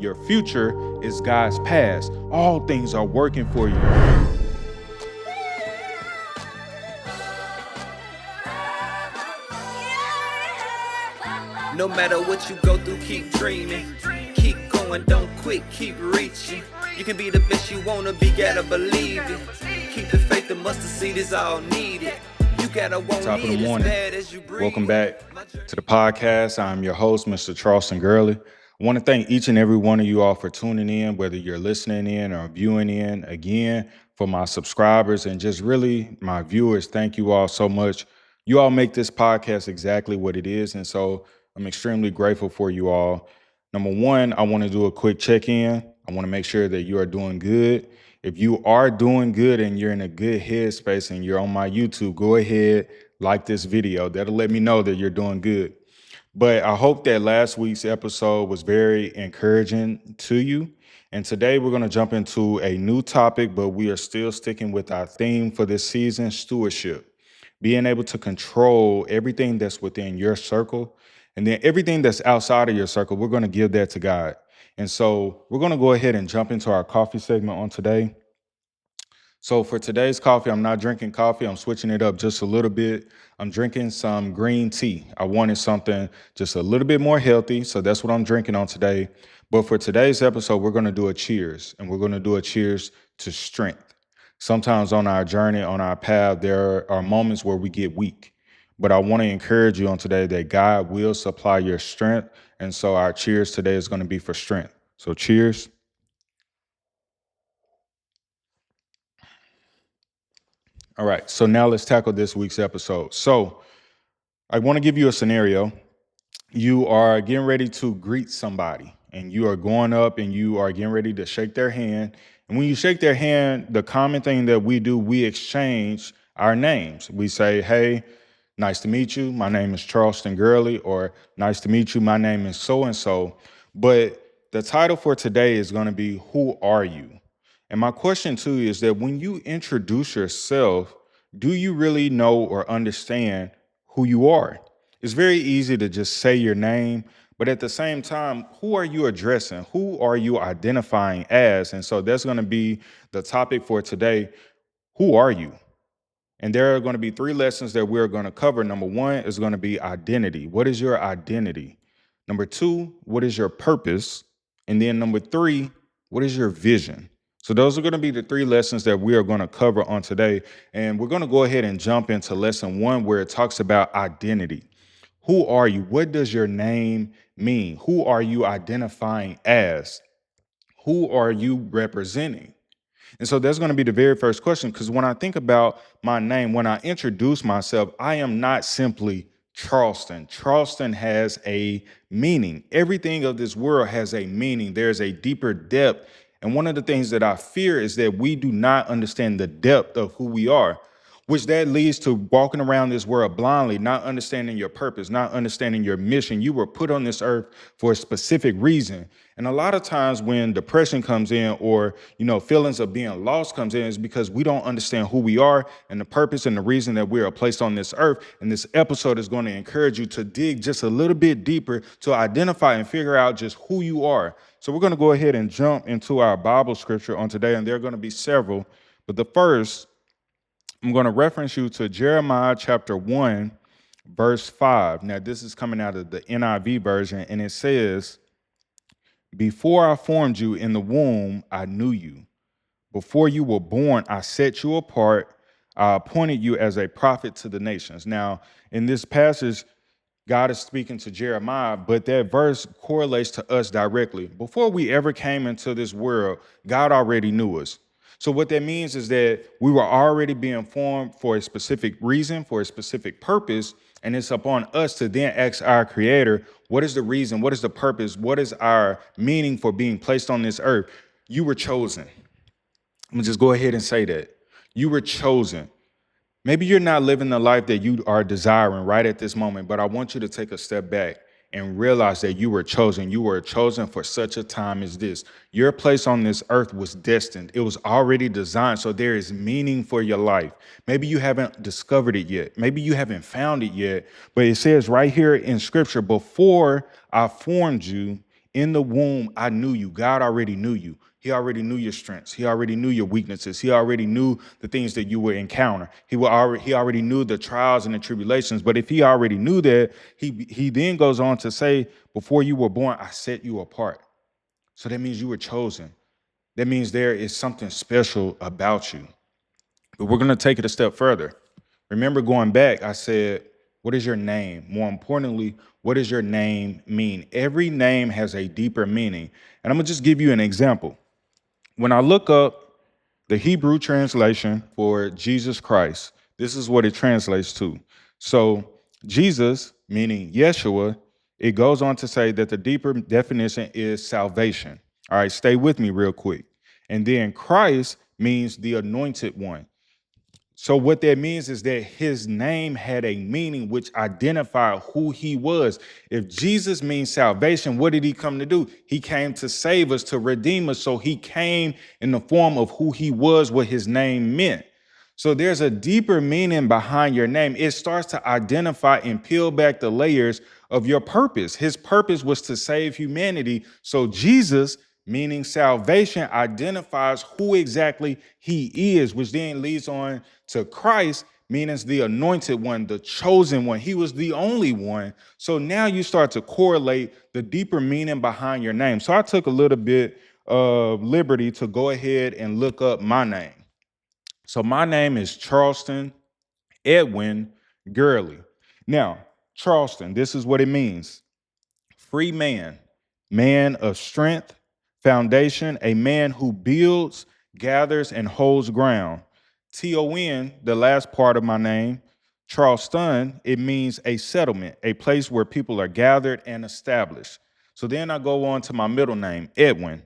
Your future is God's past. All things are working for you. No matter what you go through, keep dreaming. Keep going, don't quit, keep reaching. You can be the best you wanna be, gotta believe it. Keep the faith, the mustard seed is all needed. You gotta want Top of the it as morning. bad as you breathe. Welcome back to the podcast. I'm your host, Mr. Charleston Girley. I want to thank each and every one of you all for tuning in, whether you're listening in or viewing in. Again, for my subscribers and just really my viewers, thank you all so much. You all make this podcast exactly what it is. And so I'm extremely grateful for you all. Number one, I want to do a quick check-in. I want to make sure that you are doing good. If you are doing good and you're in a good headspace and you're on my YouTube, go ahead, like this video. That'll let me know that you're doing good. But I hope that last week's episode was very encouraging to you. And today we're going to jump into a new topic, but we are still sticking with our theme for this season, stewardship. Being able to control everything that's within your circle, and then everything that's outside of your circle, we're going to give that to God. And so we're going to go ahead and jump into our coffee segment on today. So for today's coffee, I'm not drinking coffee. I'm switching it up just a little bit. I'm drinking some green tea. I wanted something just a little bit more healthy. So that's what I'm drinking on today. But for today's episode, we're going to do a cheers, and we're going to do a cheers to strength. Sometimes on our journey, on our path, there are moments where we get weak. But I want to encourage you on today that God will supply your strength. And so our cheers today is going to be for strength. So cheers. All right, so now let's tackle this week's episode. So I want to give you a scenario. You are getting ready to greet somebody, and you are going up and you are getting ready to shake their hand. And when you shake their hand, the common thing that we do, we exchange our names. We say, hey, nice to meet you. My name is Charleston Girley, or nice to meet you. My name is so-and-so. But the title for today is going to be, who are you? And my question to you is that when you introduce yourself, do you really know or understand who you are? It's very easy to just say your name, but at the same time, who are you addressing? Who are you identifying as? And so that's going to be the topic for today. Who are you? And there are going to be three lessons that we're going to cover. Number one is going to be identity. What is your identity? Number two, what is your purpose? And then number three, what is your vision? So those are going to be the three lessons that we are going to cover on today. And we're going to go ahead and jump into lesson one, where it talks about identity. Who are you? What does your name mean? Who are you identifying as? Who are you representing? And so that's going to be the very first question, because when I think about my name, when I introduce myself, I am not simply Charleston. Charleston has a meaning. Everything of this world has a meaning. There's a deeper depth. And one of the things that I fear is that we do not understand the depth of who we are, which that leads to walking around this world blindly, not understanding your purpose, not understanding your mission. You were put on this earth for a specific reason. And a lot of times when depression comes in, or, feelings of being lost comes in, is because we don't understand who we are and the purpose and the reason that we are placed on this earth. And this episode is going to encourage you to dig just a little bit deeper to identify and figure out just who you are. So we're going to go ahead and jump into our Bible scripture on today, and there are going to be several. But the first, I'm going to reference you to Jeremiah chapter 1, verse 5. Now, this is coming out of the NIV version, and it says, before I formed you in the womb, I knew you. Before you were born, I set you apart. I appointed you as a prophet to the nations. Now, in this passage, God is speaking to Jeremiah, but that verse correlates to us directly. Before we ever came into this world, God already knew us. So what that means is that we were already being formed for a specific reason, for a specific purpose, and it's upon us to then ask our Creator, what is the reason, what is the purpose, what is our meaning for being placed on this earth? You were chosen. I'm gonna just go ahead and say that. You were chosen. Maybe you're not living the life that you are desiring right at this moment, but I want you to take a step back and realize that you were chosen. You were chosen for such a time as this. Your place on this earth was destined. It was already designed, so there is meaning for your life. Maybe you haven't discovered it yet. Maybe you haven't found it yet, but it says right here in Scripture, before I formed you In the womb, I knew you. God already knew you. He already knew your strengths. He already knew your weaknesses. He already knew the things that you would encounter. He already knew the trials and the tribulations. But if he already knew that, he then goes on to say, before you were born, I set you apart. So that means you were chosen. That means there is something special about you. But we're going to take it a step further. Remember going back, I said, what is your name? More importantly, what does your name mean? Every name has a deeper meaning. And I'm going to just give you an example. When I look up the Hebrew translation for Jesus Christ, this is what it translates to. So Jesus, meaning Yeshua, it goes on to say that the deeper definition is salvation. All right, stay with me real quick. And then Christ means the anointed one. So what that means is that his name had a meaning which identified who he was. If Jesus means salvation, what did he come to do? He came to save us, to redeem us. So he came in the form of who he was, what his name meant. So there's a deeper meaning behind your name. It starts to identify and peel back the layers of your purpose. His purpose was to save humanity. So Jesus, meaning salvation, identifies who exactly he is, which then leads on to Christ, meaning the anointed one, the chosen one. He was the only one. So now you start to correlate the deeper meaning behind your name. So I took a little bit of liberty to go ahead and look up my name. So my name is Charleston Edwin Girley. Now, Charleston, this is what it means. Free man, man of strength, foundation, a man who builds, gathers, and holds ground. Ton, the last part of my name, Charleston, it means a settlement, a place where people are gathered and established. So then I go on to my middle name, Edwin,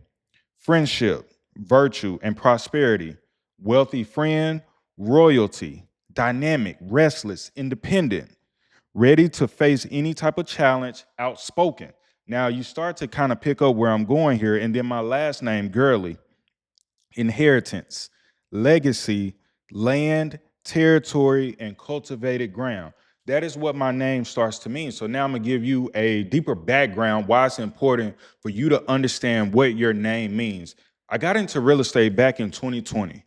friendship, virtue, and prosperity, wealthy friend, royalty, dynamic, restless, independent, ready to face any type of challenge, outspoken. Now you start to kind of pick up where I'm going here. And then my last name, Girly, inheritance, legacy, land, territory, and cultivated ground. That is what my name starts to mean. So now I'm gonna give you a deeper background why it's important for you to understand what your name means. I got into real estate back in 2020.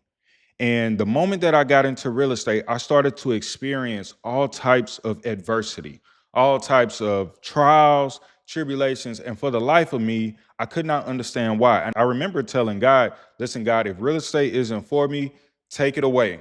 And the moment that I got into real estate, I started to experience all types of adversity, all types of trials, tribulations. And for the life of me, I could not understand why. And I remember telling God, listen, God, if real estate isn't for me, take it away.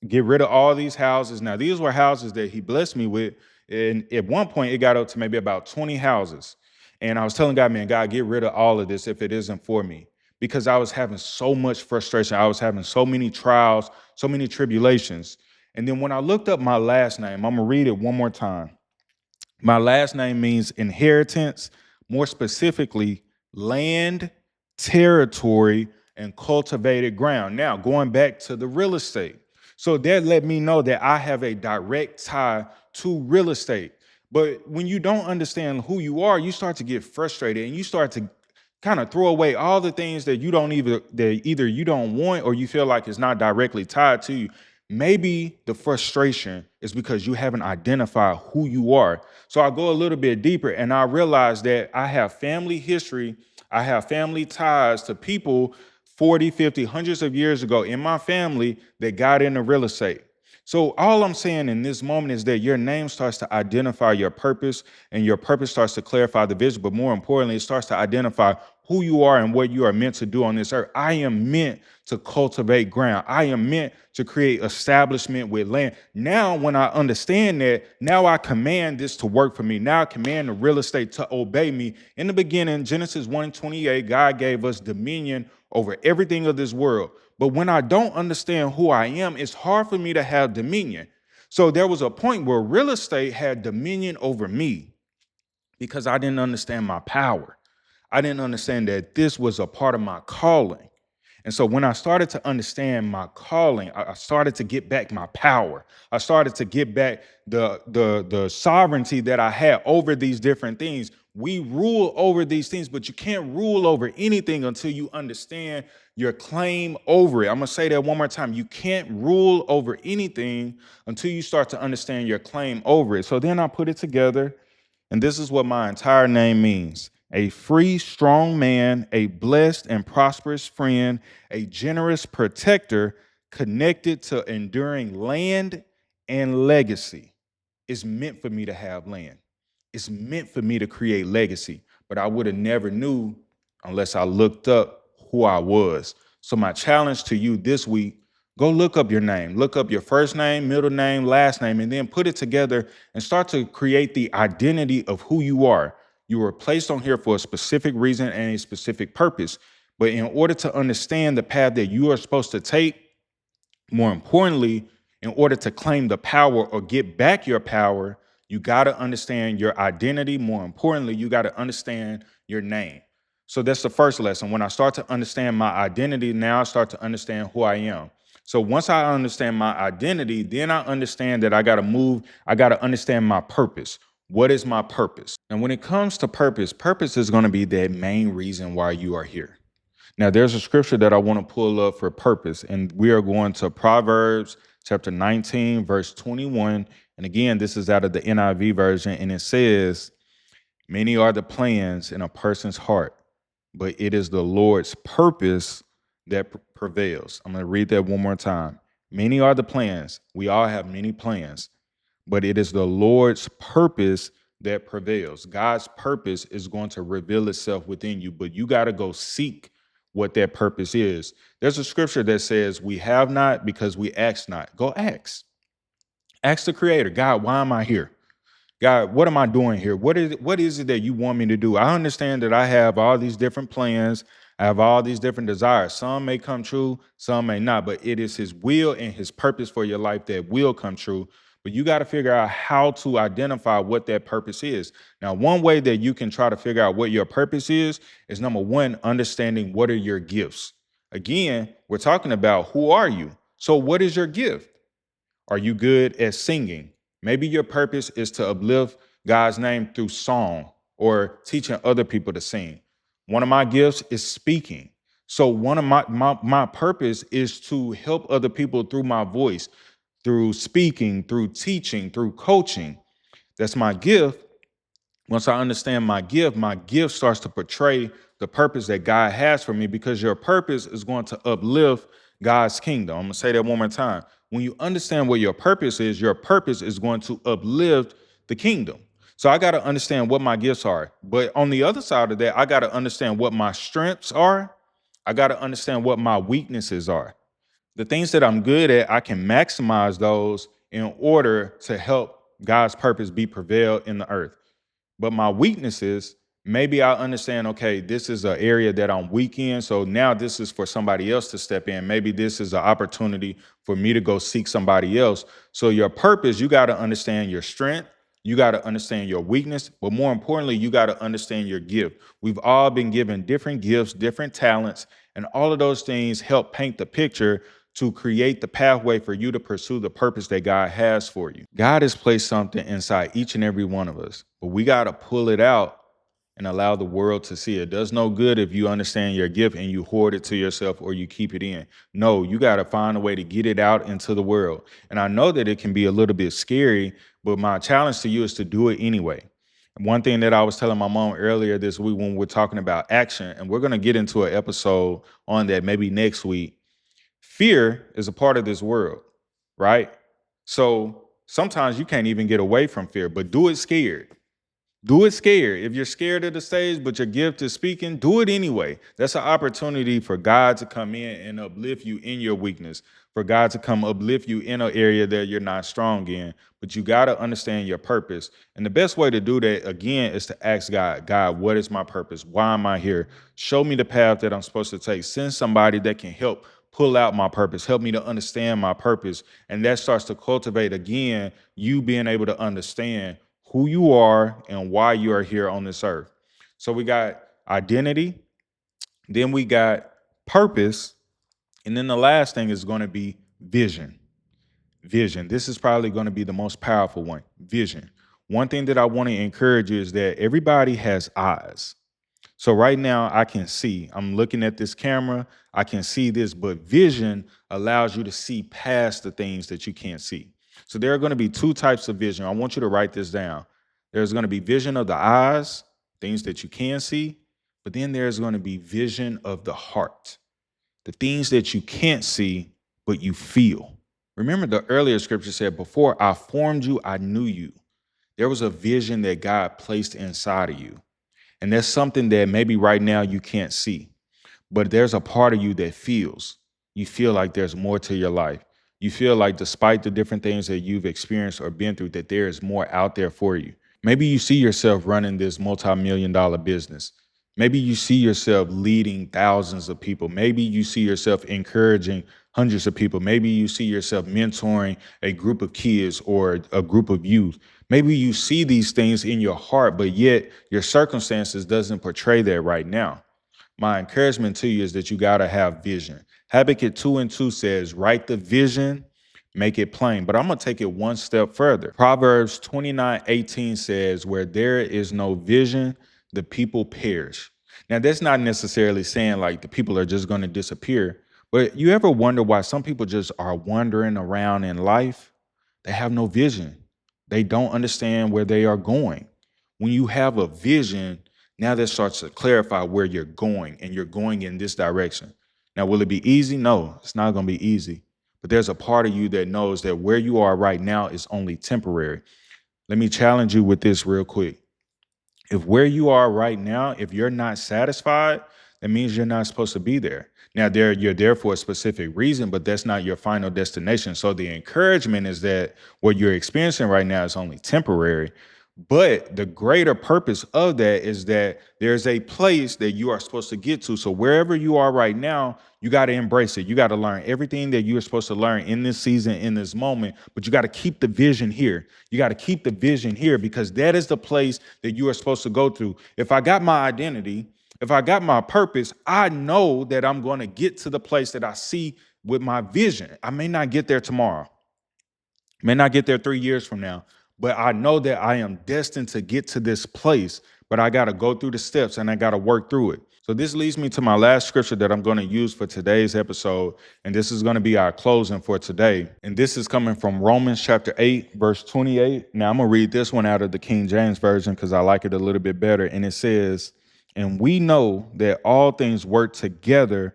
Get rid of all these houses. Now, these were houses that he blessed me with. And at one point, it got up to maybe about 20 houses. And I was telling God, man, God, get rid of all of this if it isn't for me, because I was having so much frustration. I was having so many trials, so many tribulations. And then when I looked up my last name, I'm gonna read it one more time. My last name means inheritance, more specifically, land, territory, and cultivated ground. Now, going back to the real estate. So that let me know that I have a direct tie to real estate. But when you don't understand who you are, you start to get frustrated and you start to kind of throw away all the things that either you don't want or you feel like it's not directly tied to you. Maybe the frustration is because you haven't identified who you are. So I go a little bit deeper and I realize that I have family history. I have family ties to people 40, 50, hundreds of years ago in my family that got into real estate. So all I'm saying in this moment is that your name starts to identify your purpose, and your purpose starts to clarify the vision. But more importantly, it starts to identify who you are and what you are meant to do on this earth. I am meant to cultivate ground. I am meant to create establishment with land. Now, when I understand that, now I command this to work for me. Now I command the real estate to obey me. In the beginning, Genesis 1:28, God gave us dominion over everything of this world. But when I don't understand who I am, it's hard for me to have dominion. So there was a point where real estate had dominion over me because I didn't understand my power. I didn't understand that this was a part of my calling. And so when I started to understand my calling, I started to get back my power. I started to get back the sovereignty that I had over these different things. We rule over these things, but you can't rule over anything until you understand your claim over it. I'm going to say that one more time. You can't rule over anything until you start to understand your claim over it. So then I put it together, and this is what my entire name means. a free, strong man, a blessed and prosperous friend, a generous protector connected to enduring land and legacy. It's meant for me to have land. It's meant for me to create legacy, but I would have never knew unless I looked up who I was. So my challenge to you this week, go look up your name. Look up your first name, middle name, last name, and then put it together and start to create the identity of who you are. You were placed on here for a specific reason and a specific purpose. But in order to understand the path that you are supposed to take, more importantly, in order to claim the power or get back your power, you got to understand your identity. More importantly, you got to understand your name. So that's the first lesson. When I start to understand my identity, now I start to understand who I am. So once I understand my identity, then I understand that I got to move. I got to understand my purpose. What is my purpose? And when it comes to purpose, purpose is going to be the main reason why you are here. Now, there's a scripture that I want to pull up for purpose, and we are going to Proverbs chapter 19, verse 21. And again, this is out of the NIV version, and it says, many are the plans in a person's heart, but it is the Lord's purpose that prevails. I'm going to read that one more time. Many are the plans. We all have many plans, but it is the Lord's purpose that prevails. God's purpose is going to reveal itself within you, but you got to go seek what that purpose is. There's a scripture that says we have not because we ask not. Go ask. Ask the Creator, God, why am I here? God, what am I doing here? What is it that you want me to do? I understand that I have all these different plans. I have all these different desires. Some may come true, some may not, but it is his will and his purpose for your life that will come true. But you got to figure out how to identify what that purpose is. Now, one way that you can try to figure out what your purpose is number one, understanding what are your gifts. Again, we're talking about who are you? So what is your gift? Are you good at singing? Maybe your purpose is to uplift God's name through song or teaching other people to sing. One of my gifts is speaking. So one of my purpose is to help other people through my voice, through speaking, through teaching, through coaching. That's my gift. Once I understand my gift starts to portray the purpose that God has for me, because your purpose is going to uplift God's kingdom. I'm going to say that one more time. When you understand what your purpose is going to uplift the kingdom. So I got to understand what my gifts are. But on the other side of that, I got to understand what my strengths are. I got to understand what my weaknesses are. The things that I'm good at, I can maximize those in order to help God's purpose be prevailed in the earth. But my weaknesses, maybe I understand, okay, this is an area that I'm weak in. So now this is for somebody else to step in. Maybe this is an opportunity for me to go seek somebody else. So your purpose, you got to understand your strength. You got to understand your weakness. But more importantly, you got to understand your gift. We've all been given different gifts, different talents, and all of those things help paint the picture to create the pathway for you to pursue the purpose that God has for you. God has placed something inside each and every one of us, but we got to pull it out and allow the world to see it. It does no good if you understand your gift and you hoard it to yourself or you keep it in. No, you got to find a way to get it out into the world. And I know that it can be a little bit scary, but my challenge to you is to do it anyway. One thing that I was telling my mom earlier this week when we're talking about action, and we're going to get into an episode on that maybe next week. Fear is a part of this world, right? So sometimes you can't even get away from fear, but do it scared. Do it scared. If you're scared of the stage, but your gift is speaking, do it anyway. That's an opportunity for God to come in and uplift you in your weakness, for God to come uplift you in an area that you're not strong in. But you got to understand your purpose. And the best way to do that, again, is to ask God, God, what is my purpose? Why am I here? Show me the path that I'm supposed to take. Send somebody that can help pull out my purpose, help me to understand my purpose. And that starts to cultivate, again, you being able to understand who you are and why you are here on this earth. So we got identity, then we got purpose, and then the last thing is going to be vision. Vision. This is probably going to be the most powerful one. Vision. One thing that I want to encourage you is that everybody has eyes. So right now I can see, I'm looking at this camera, I can see this, but vision allows you to see past the things that you can't see. So there are going to be two types of vision. I want you to write this down. There's going to be vision of the eyes things that you can see, but then there's going to be vision of the heart, the things that you can't see, but you feel. Remember the earlier scripture said, before I formed you, I knew you. There was a vision that God placed inside of you. And that's something that maybe right now you can't see, but there's a part of you that feels. You feel like there's more to your life. You feel like despite the different things that you've experienced or been through, that there is more out there for you. Maybe you see yourself running this multi-million dollar business. Maybe you see yourself leading thousands of people. Maybe you see yourself encouraging hundreds of people. Maybe you see yourself mentoring a group of kids or a group of youth. Maybe you see these things in your heart, but yet your circumstances doesn't portray that right now. My encouragement to you is that you got to have vision. Habakkuk 2:2 says, write the vision, make it plain. But I'm going to take it one step further. Proverbs 29:18 says, where there is no vision, the people perish. Now, that's not necessarily saying like the people are just going to disappear, but you ever wonder why some people just are wandering around in life? They have no vision. They don't understand where they are going. When you have a vision, now that starts to clarify where you're going, and you're going in this direction. Now, will it be easy? No, it's not going to be easy. But there's a part of you that knows that where you are right now is only temporary. Let me challenge you with this real quick. If where you are right now, if you're not satisfied, that means you're not supposed to be there. Now, you're there for a specific reason, but that's not your final destination. So the encouragement is that what you're experiencing right now is only temporary. But the greater purpose of that is that there's a place that you are supposed to get to. So wherever you are right now, you got to embrace it. You got to learn everything that you are supposed to learn in this season, in this moment, but you got to keep the vision here. You got to keep the vision here, because that is the place that you are supposed to go through. If I got my identity, if I got my purpose, I know that I'm going to get to the place that I see with my vision. I may not get there tomorrow, may not get there 3 years from now, but I know that I am destined to get to this place, but I got to go through the steps and I got to work through it. So this leads me to my last scripture that I'm going to use for today's episode. And this is going to be our closing for today. And this is coming from Romans chapter 8, verse 28. Now I'm going to read this one out of the King James Version because I like it a little bit better. And it says, and we know that all things work together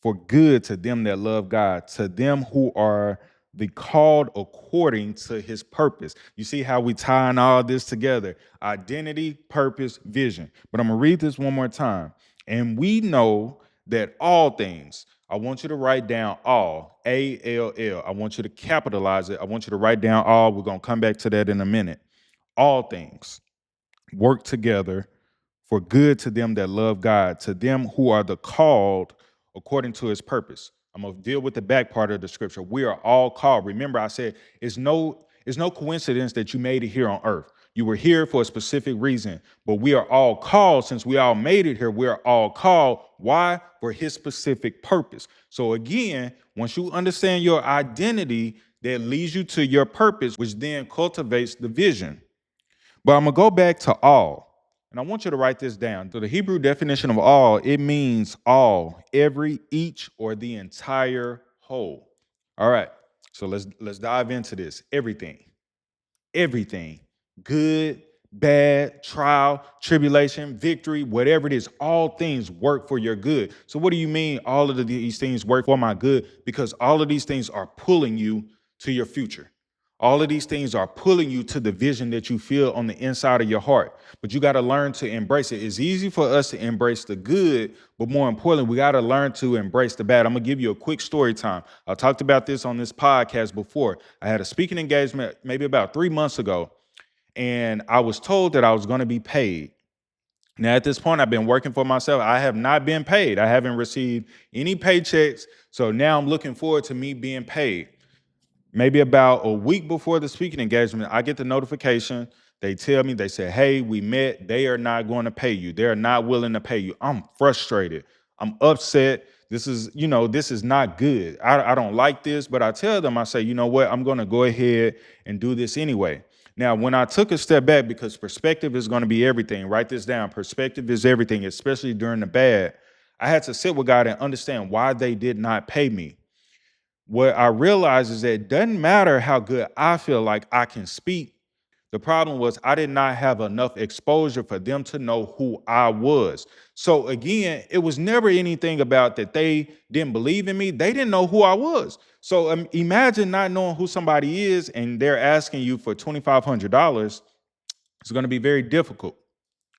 for good to them that love God, to them who are the called according to his purpose. You see how we tying all this together: identity, purpose, vision. But I'm gonna read this one more time. And we know that all things, I want you to write down all, A-L-L. I want you to capitalize it. I want you to write down all. We're gonna come back to that in a minute. All things work together for good to them that love God, to them who are the called according to his purpose. I'm gonna deal with the back part of the scripture. We are all called. Remember, I said it's no coincidence that you made it here on earth. You were here for a specific reason, but we are all called. Since we all made it here, we are all called. Why? For his specific purpose. So again, once you understand your identity, that leads you to your purpose, which then cultivates the vision. But I'm going to go back to all. And I want you to write this down. So the Hebrew definition of all, it means all, every, each, or the entire whole. All right. So let's dive into this. Everything, good, bad, trial, tribulation, victory, whatever it is, all things work for your good. So what do you mean all of these things work for my good? Because all of these things are pulling you to your future. All of these things are pulling you to the vision that you feel on the inside of your heart. But you got to learn to embrace it. It's easy for us to embrace the good, but more importantly, we got to learn to embrace the bad. I'm going to give you a quick story time. I talked about this on this podcast before. I had a speaking engagement maybe about 3 months ago, and I was told that I was going to be paid. Now, at this point, I've been working for myself. I have not been paid. I haven't received any paychecks. So now I'm looking forward to me being paid. Maybe about a week before the speaking engagement, I get the notification. They tell me, they say, hey, we met. They are not going to pay you. They're not willing to pay you. I'm frustrated. I'm upset. This is not good. I don't like this, but I tell them, I say, you know what? I'm going to go ahead and do this anyway. Now, when I took a step back, because perspective is going to be everything, write this down. Perspective is everything, especially during the bad. I had to sit with God and understand why they did not pay me. What I realized is that it doesn't matter how good I feel like I can speak. The problem was I did not have enough exposure for them to know who I was. So again, it was never anything about that they didn't believe in me. They didn't know who I was. So imagine not knowing who somebody is and they're asking you for $2,500. It's going to be very difficult.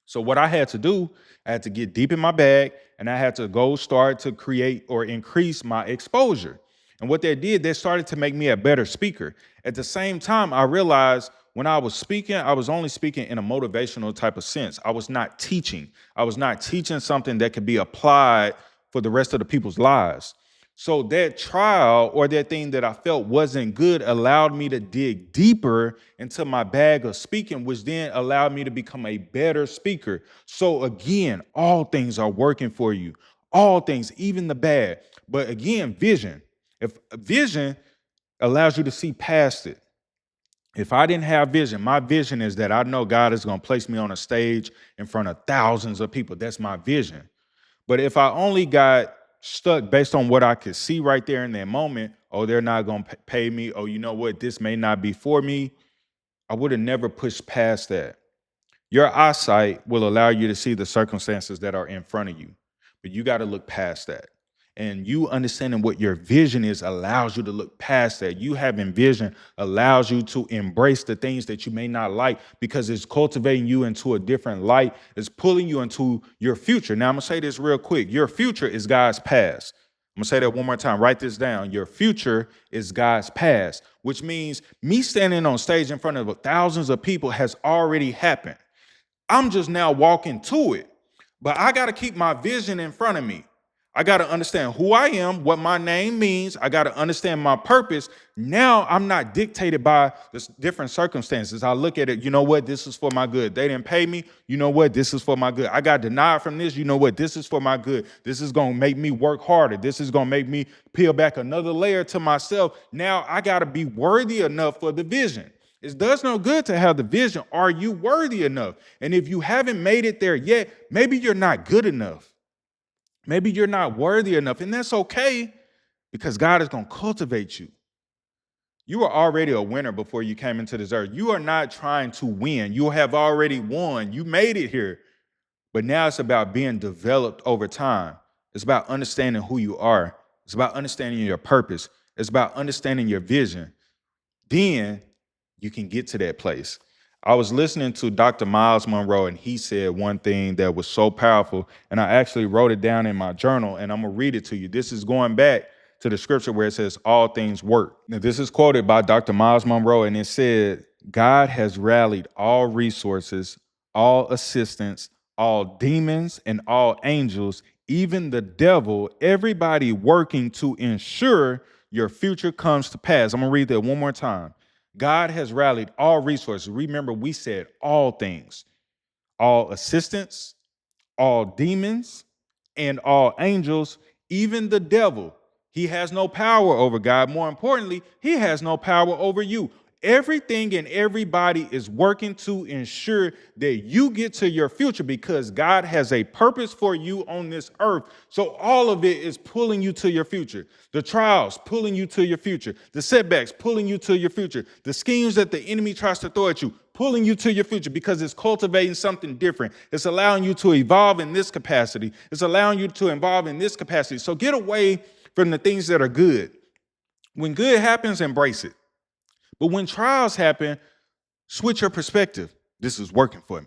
So what I had to do, I had to get deep in my bag and I had to go start to create or increase my exposure. And what they did, they started to make me a better speaker. At the same time, I realized when I was speaking, I was only speaking in a motivational type of sense. I was not teaching. I was not teaching something that could be applied for the rest of the people's lives. So that trial or that thing that I felt wasn't good allowed me to dig deeper into my bag of speaking, which then allowed me to become a better speaker. So again, all things are working for you. All things, even the bad. But again, vision. If vision allows you to see past it. If I didn't have vision, my vision is that I know God is going to place me on a stage in front of thousands of people. That's my vision. But if I only got stuck based on what I could see right there in that moment, oh, they're not going to pay me. Oh, you know what? This may not be for me. I would have never pushed past that. Your eyesight will allow you to see the circumstances that are in front of you, but you got to look past that. And you understanding what your vision is allows you to look past that. You having vision allows you to embrace the things that you may not like because it's cultivating you into a different light. It's pulling you into your future. Now, I'm going to say this real quick. Your future is God's past. I'm going to say that one more time. Write this down. Your future is God's past, which means me standing on stage in front of thousands of people has already happened. I'm just now walking to it, but I got to keep my vision in front of me. I got to understand who I am, what my name means. I got to understand my purpose. Now I'm not dictated by the different circumstances. I look at it, you know what? This is for my good. They didn't pay me. You know what? This is for my good. I got denied from this. You know what? This is for my good. This is going to make me work harder. This is going to make me peel back another layer to myself. Now I got to be worthy enough for the vision. It does no good to have the vision. Are you worthy enough? And if you haven't made it there yet, maybe you're not good enough. Maybe you're not worthy enough, and that's okay because God is going to cultivate you. You were already a winner before you came into this earth. You are not trying to win. You have already won. You made it here. But now it's about being developed over time. It's about understanding who you are. It's about understanding your purpose. It's about understanding your vision. Then you can get to that place. I was listening to Dr. Miles Monroe, and he said one thing that was so powerful, and I actually wrote it down in my journal, and I'm going to read it to you. This is going back to the scripture where it says, all things work. Now, this is quoted by Dr. Miles Monroe, and it said, God has rallied all resources, all assistance, all demons, and all angels, even the devil, everybody working to ensure your future comes to pass. I'm going to read that one more time. God has rallied all resources. Remember, we said all things, all assistance, all demons, and all angels, even the devil. He has no power over God. More importantly, he has no power over you. Everything and everybody is working to ensure that you get to your future because God has a purpose for you on this earth. So all of it is pulling you to your future. The trials pulling you to your future. The setbacks pulling you to your future. The schemes that the enemy tries to throw at you, pulling you to your future because it's cultivating something different. It's allowing you to evolve in this capacity. It's allowing you to evolve in this capacity. So get away from the things that are good. When good happens, embrace it. But when trials happen, switch your perspective. This is working for me.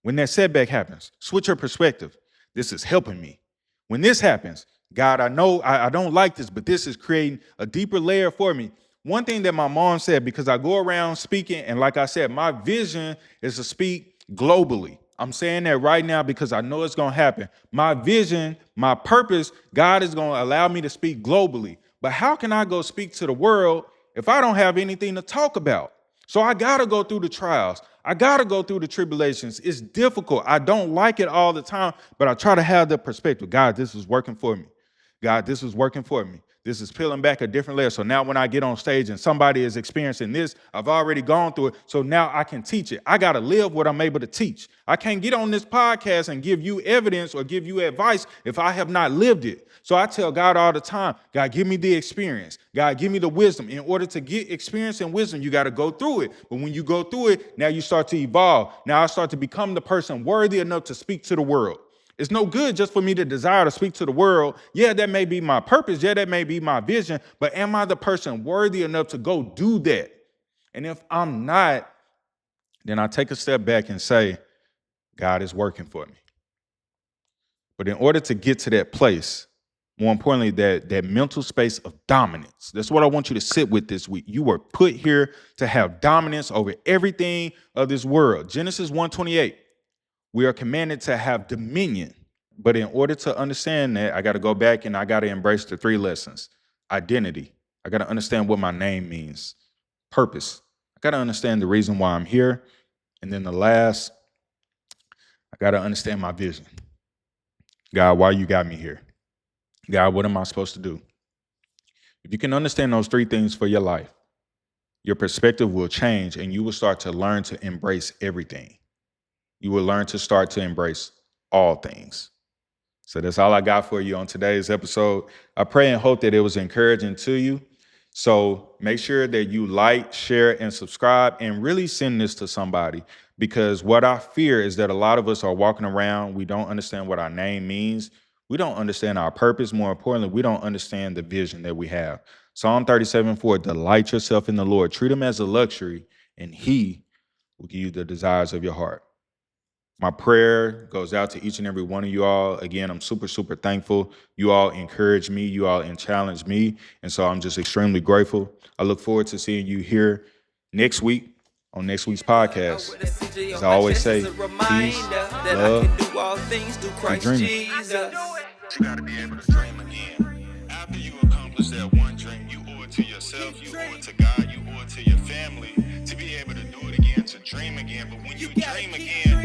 When that setback happens, switch your perspective. This is helping me. When this happens, God, I know I don't like this, but this is creating a deeper layer for me. One thing that my mom said, because I go around speaking, and like I said, my vision is to speak globally. I'm saying that right now because I know it's going to happen. My vision, my purpose, God is going to allow me to speak globally. But how can I go speak to the world if I don't have anything to talk about? So I got to go through the trials. I got to go through the tribulations. It's difficult. I don't like it all the time, but I try to have the perspective. God, this is working for me. God, this is working for me. This is peeling back a different layer. So now when I get on stage and somebody is experiencing this, I've already gone through it. So now I can teach it. I got to live what I'm able to teach. I can't get on this podcast and give you evidence or give you advice if I have not lived it. So I tell God all the time, God, give me the experience. God, give me the wisdom. In order to get experience and wisdom, you got to go through it. But when you go through it, now you start to evolve. Now I start to become the person worthy enough to speak to the world. It's no good just for me to desire to speak to the world. Yeah, that may be my purpose. Yeah, that may be my vision. But am I the person worthy enough to go do that? And if I'm not, then I take a step back and say, God is working for me. But in order to get to that place, more importantly, that mental space of dominance, that's what I want you to sit with this week. You were put here to have dominance over everything of this world. Genesis 1:28. We are commanded to have dominion. But in order to understand that, I got to go back and I got to embrace the 3 lessons. Identity. I got to understand what my name means. Purpose. I got to understand the reason why I'm here. And then the last, I got to understand my vision. God, why you got me here? God, what am I supposed to do? If you can understand those 3 things for your life, your perspective will change and you will start to learn to embrace everything. You will learn to start to embrace all things. So that's all I got for you on today's episode. I pray and hope that it was encouraging to you. So make sure that you like, share, and subscribe, and really send this to somebody, because what I fear is that a lot of us are walking around. We don't understand what our name means. We don't understand our purpose. More importantly, we don't understand the vision that we have. Psalm 37:4, delight yourself in the Lord. Treat him as a luxury, and he will give you the desires of your heart. My prayer goes out to each and every one of you all. Again, I'm super, super thankful. You all encourage me. You all challenge me. And so I'm just extremely grateful. I look forward to seeing you here next week on next week's podcast. As I always say, peace, love, and dreaming. You gotta be able to dream again. After you accomplish that one dream, you owe it to yourself, you owe it to God, you owe it to your family to be able to do it again, to dream again. But when you dream again,